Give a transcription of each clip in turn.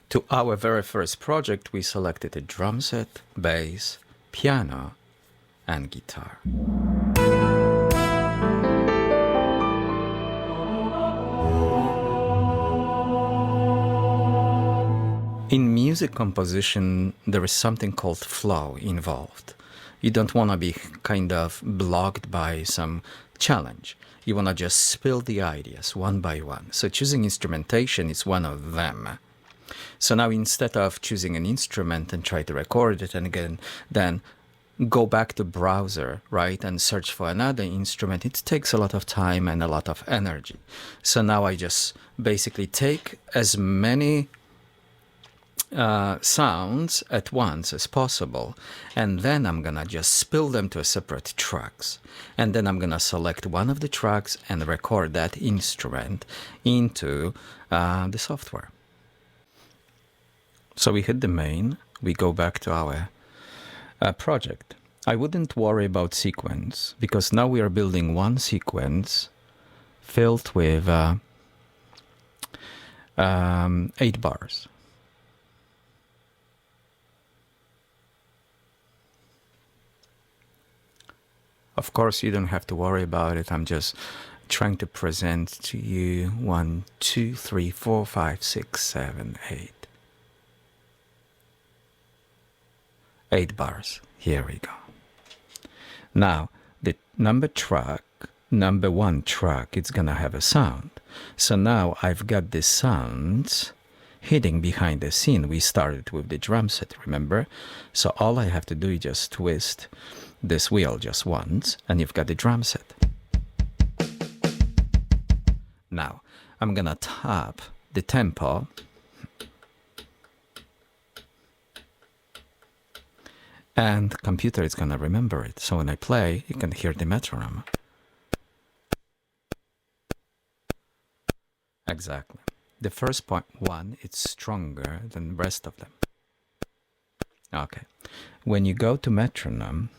To our very first project, we selected a drum set, bass, piano, and guitar. In music composition, there is something called flow involved. You don't want to be kind of blocked by some challenge. You want to just spill the ideas one by one. So choosing instrumentation is one of them. So now instead of choosing an instrument and try to record it and again, then go back to browser, right, and search for another instrument, it takes a lot of time and a lot of energy. So now I just basically take as many sounds at once as possible, and then I'm gonna just spill them to separate tracks, and then I'm gonna select one of the tracks and record that instrument into the software. So we hit the main, we go back to our project. I wouldn't worry about sequence, because now we are building one sequence filled with 8 bars. Of course, you don't have to worry about it. I'm just trying to present to you 1, 2, 3, 4, 5, 6, 7, 8. 8 bars. Here we go. Now, the number 1 track, it's gonna have a sound. So now I've got the sounds hidden behind the scene. We started with the drum set, remember? So all I have to do is just twist this wheel just once, and you've got the drum set. Now, I'm gonna tap the tempo. And the computer is gonna remember it. So when I play, you can hear the metronome. Exactly. The first one, it's stronger than the rest of them. Okay. When you go to metronome,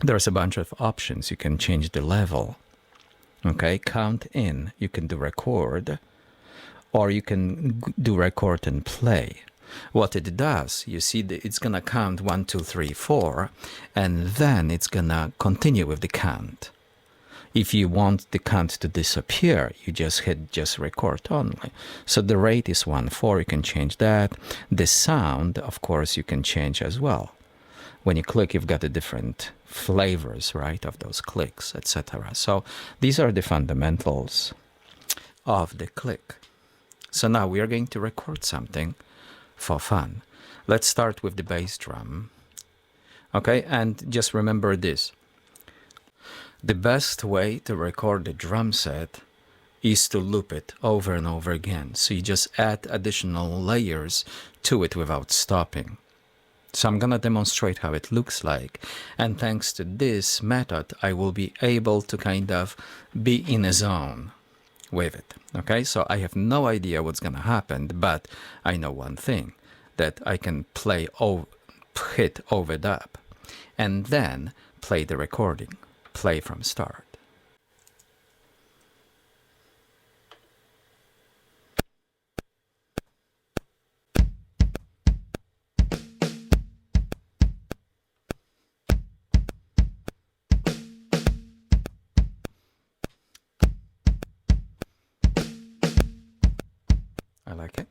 there's a bunch of options. You can change the level. Okay, count in. You can do record, or you can do record and play. What it does, you see, it's gonna count 1, 2, 3, 4, and then it's gonna continue with the count. If you want the count to disappear, you just hit just record only. So the rate is 1/4, you can change that. The sound, of course, you can change as well. When you click, you've got the different flavors, right, of those clicks, etc. So these are the fundamentals of the click. So now we are going to record something for fun. Let's start with the bass drum. Okay, and just remember this. The best way to record the drum set is to loop it over and over again. So you just add additional layers to it without stopping. So I'm gonna demonstrate how it looks like. And thanks to this method, I will be able to kind of be in a zone with it. Okay, so I have no idea what's gonna happen, but I know one thing, that I can hit overdub, and then play the recording, play from start. I like it.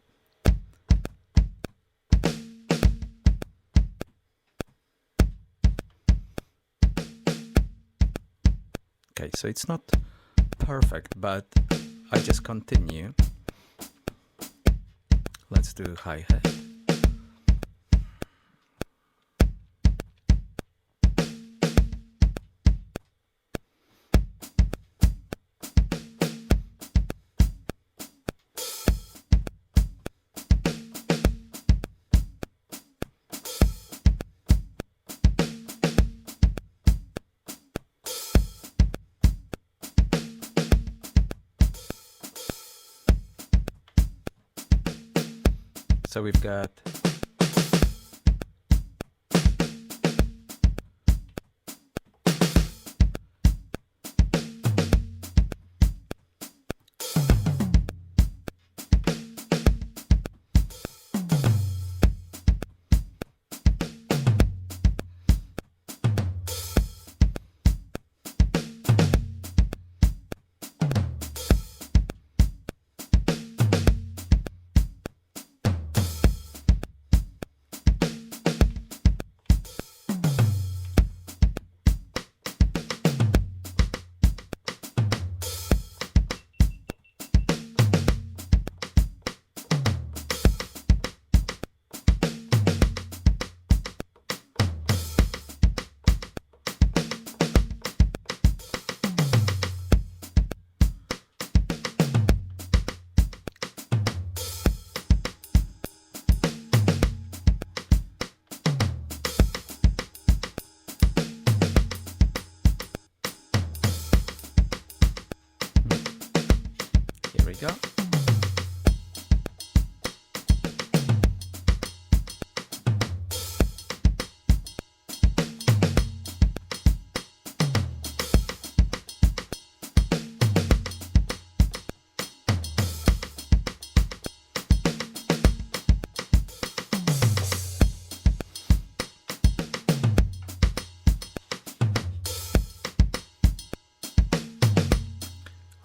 Okay, so it's not perfect, but I just continue. Let's do hi-hat. So we've got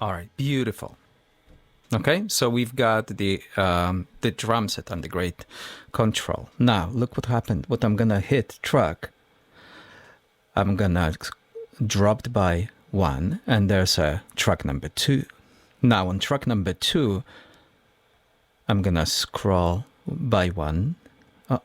All right, beautiful. Okay, so we've got the drum set under great control. Now, look what happened. What I'm gonna hit track, I'm gonna drop by 1, and there's a track number 2. Now, on track number 2, I'm gonna scroll by 1. Oh.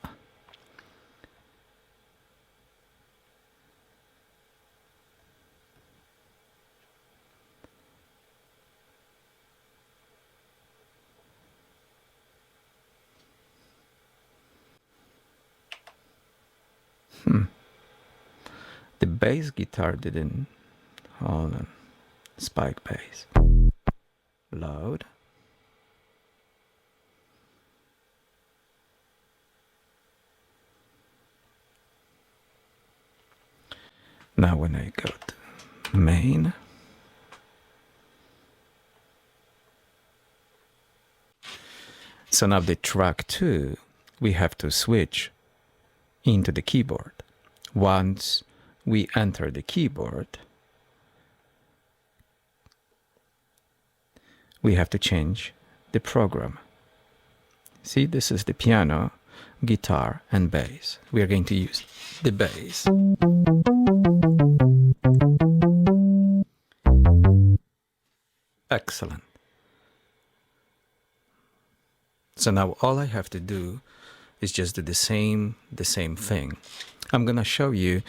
The bass guitar didn't. Hold on. Spike bass. Load. Now when I go to main, so now the track 2, we have to switch into the keyboard. Once we enter the keyboard, we have to change the program. See, this is the piano, guitar, and bass. We are going to use the bass. Excellent. So now all I have to do is just do the same thing. I'm gonna show you.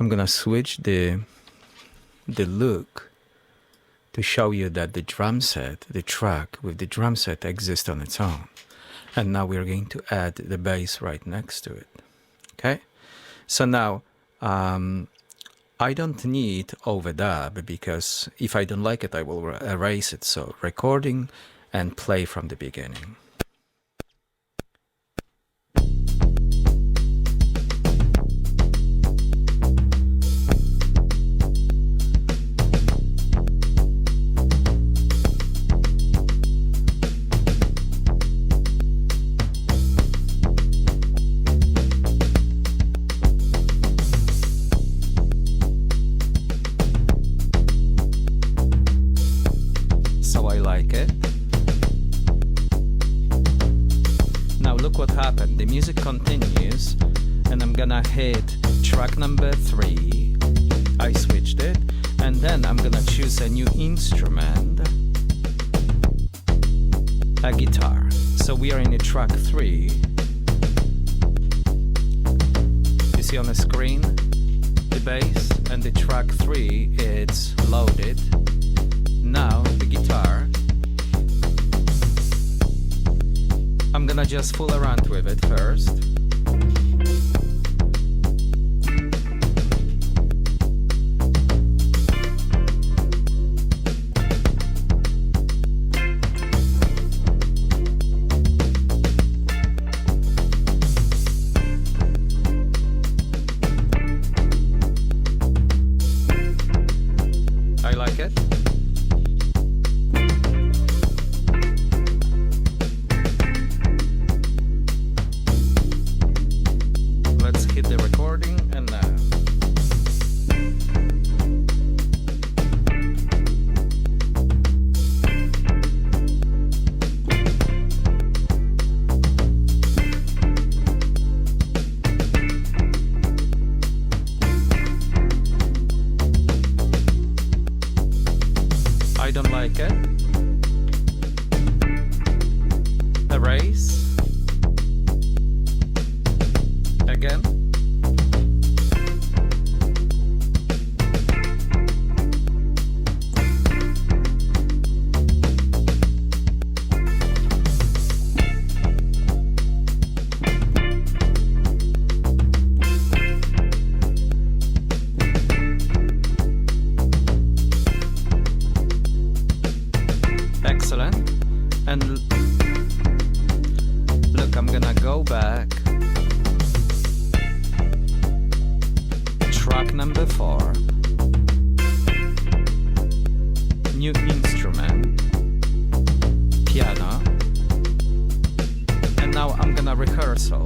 I'm gonna switch the look to show you that the drum set, the track with the drum set exists on its own. And now we're going to add the bass right next to it. Okay? So now I don't need overdub, because if I don't like it, I will erase it. So recording and play from the beginning. What happened? The music continues, and I'm gonna hit track number 3. I switched it, and then I'm gonna choose a new instrument, a guitar. So we are in a track 3. You see on the screen the bass, and the track 3, it's loaded. Now the guitar, I'm gonna just fool around with it first. I like it. I don't like it. Erase. Again. Excellent. And look, I'm gonna go back. Track number 4. New instrument, piano. And now I'm gonna rehearsal.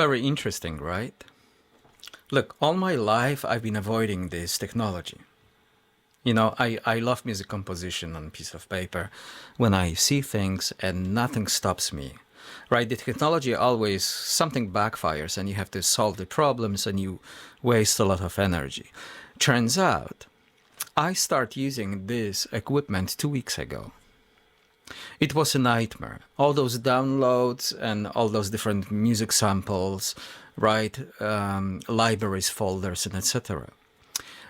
Very interesting, right? Look, all my life I've been avoiding this technology. You know, I love music composition on a piece of paper when I see things and nothing stops me, right? The technology always, something backfires and you have to solve the problems and you waste a lot of energy. Turns out, I started using this equipment 2 weeks ago. It was a nightmare. All those downloads and all those different music samples, right? Libraries, folders, and etc.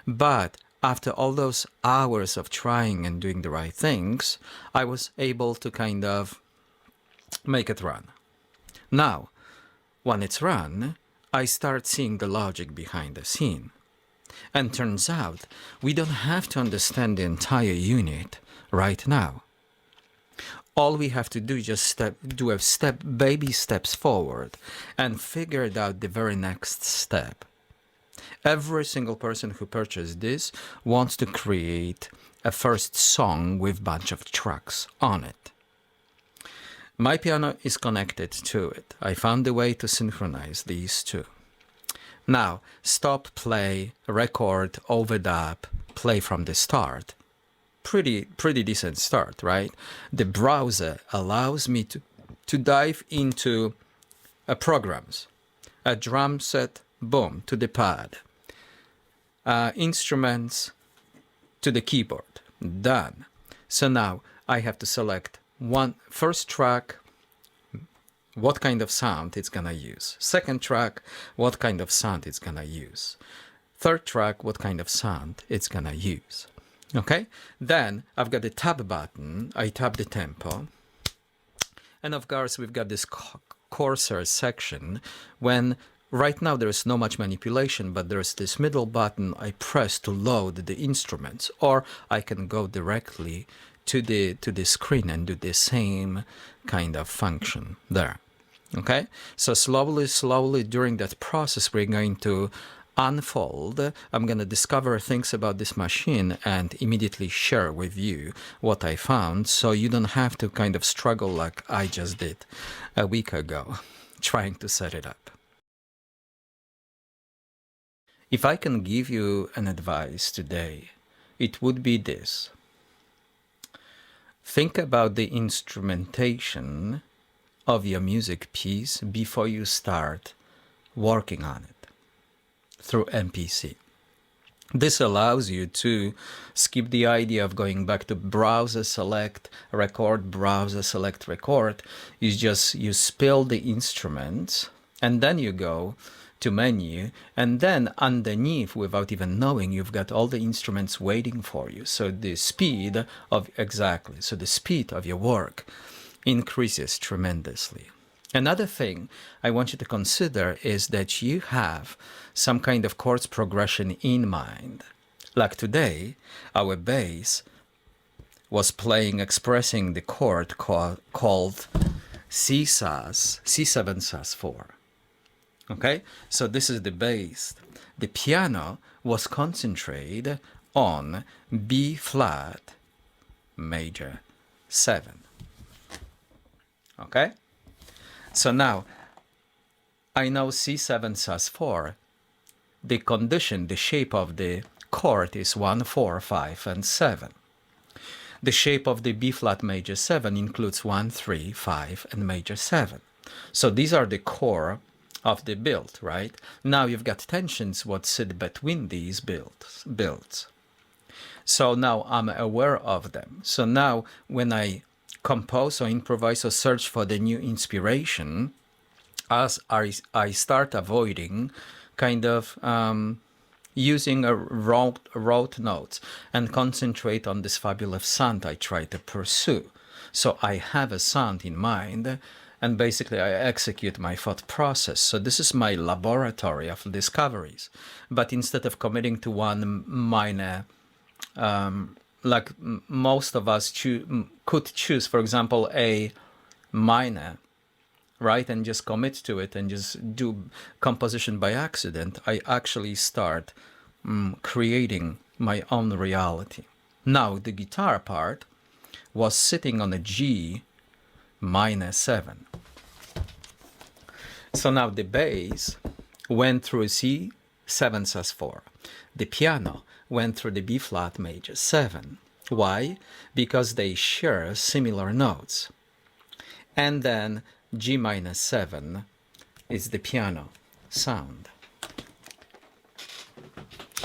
But after all those hours of trying and doing the right things, I was able to kind of make it run. Now, when it's run, I start seeing the logic behind the scene. And turns out, we don't have to understand the entire unit right now. All we have to do is just baby steps forward and figure out the very next step. Every single person who purchased this wants to create a first song with a bunch of tracks on it. My piano is connected to it. I found a way to synchronize these two. Now, stop, play, record, overdub, play from the start. Pretty decent start, right? The browser allows me to dive into programs. A drum set, boom, to the pad. Instruments to the keyboard. Done. So now I have to select first track, what kind of sound it's gonna use. Second track, what kind of sound it's gonna use. Third track, what kind of sound it's gonna use. Okay? Then I've got the tab button. I tap the tempo. And of course, we've got this cursor section when right now there's no much manipulation, but there's this middle button I press to load the instruments, or I can go directly to the screen and do the same kind of function there. Okay, so slowly during that process we're going to unfold. I'm going to discover things about this machine and immediately share with you what I found, so you don't have to kind of struggle like I just did a week ago trying to set it up. If I can give you an advice today, it would be this. Think about the instrumentation of your music piece before you start working on it through MPC. This allows you to skip the idea of going back to browser, select, record, browser, select, record. You spill the instruments and then you go to menu, and then underneath, without even knowing, you've got all the instruments waiting for you. So the speed of your work increases tremendously. Another thing I want you to consider is that you have some kind of chords progression in mind. Like today, our bass was expressing the chord called C7 sus4. Okay, so this is the bass. The piano was concentrated on B flat major 7. Okay, so now I know C7 sus4. The condition, the shape of the chord is 1, 4, 5, and 7. The shape of the B flat major 7 includes 1, 3, 5, and major 7. So these are the core of the build, right? Now you've got tensions what sit between these builds. So now I'm aware of them. So now when I compose or improvise or search for the new inspiration, as I start avoiding kind of using a rote notes and concentrate on this fabulous sound I try to pursue. So I have a sound in mind, and basically I execute my thought process. So this is my laboratory of discoveries. But instead of committing to one minor, like most of us could choose, for example, a minor, right, and just commit to it and just do composition by accident, I actually start creating my own reality. Now the guitar part was sitting on a G minor 7. So now the bass went through C7 sus4. The piano went through the B flat major 7. Why? Because they share similar notes. And then G minus 7 is the piano sound.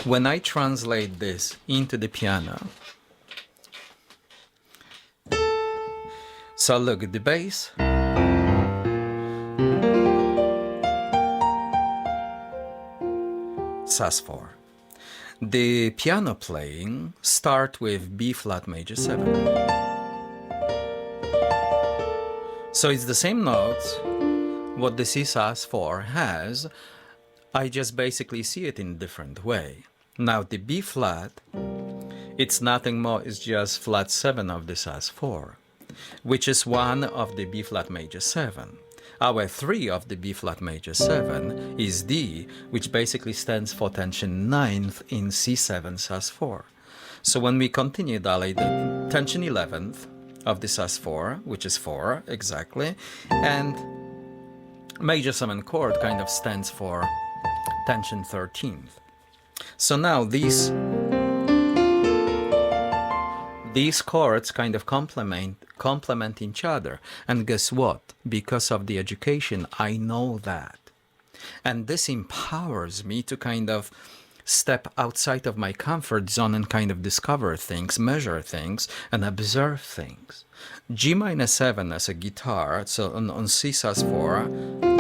When I translate this into the piano, so look at the bass. Sus4. The piano playing start with B flat major 7. So it's the same notes what the C sus4 has. I just basically see it in a different way. Now the B flat, it's nothing more, it's just flat 7 of the sus4, which is one of the B flat major 7. Our 3 of the B flat major 7 is D, which basically stands for tension 9th in C7 sus4. So when we continue, Dali, the tension 11th of the sus4, which is 4 exactly, and major 7 chord kind of stands for tension 13th. So now these chords kind of complement each other. And guess what? Because of the education, I know that. And this empowers me to kind of step outside of my comfort zone and kind of discover things, measure things, and observe things. G minus 7 as a guitar, so on C sus4.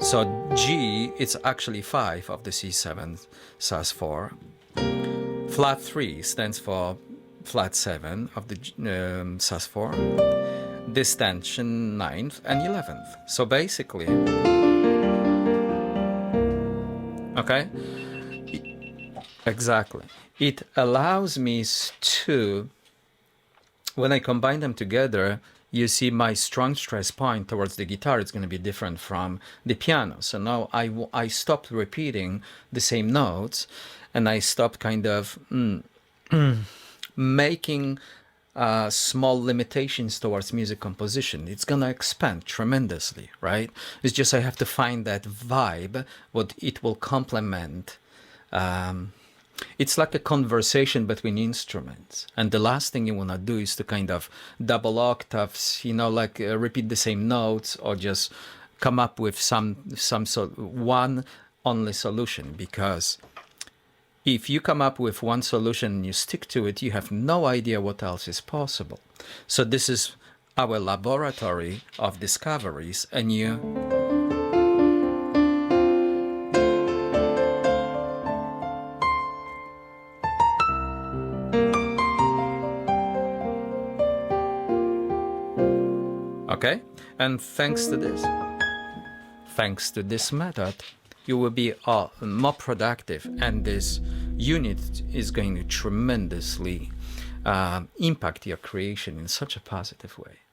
So G, it's actually 5 of the C7 sus4. Flat 3 stands for flat 7 of the sus4. This tension 9th and 11th. So basically, okay, exactly. It allows me to, when I combine them together, you see my strong stress point towards the guitar is going to be different from the piano. So now I stopped repeating the same notes, and I stopped kind of making small limitations towards music composition. It's going to expand tremendously, right? It's just I have to find that vibe, what it will complement. It's like a conversation between instruments, and the last thing you want to do is to kind of double octaves, you know, like repeat the same notes, or just come up with some one only solution. Because if you come up with one solution and you stick to it, you have no idea what else is possible. So this is our laboratory of discoveries, and you okay? And thanks to this method, you will be more productive, and this unit is going to tremendously impact your creation in such a positive way.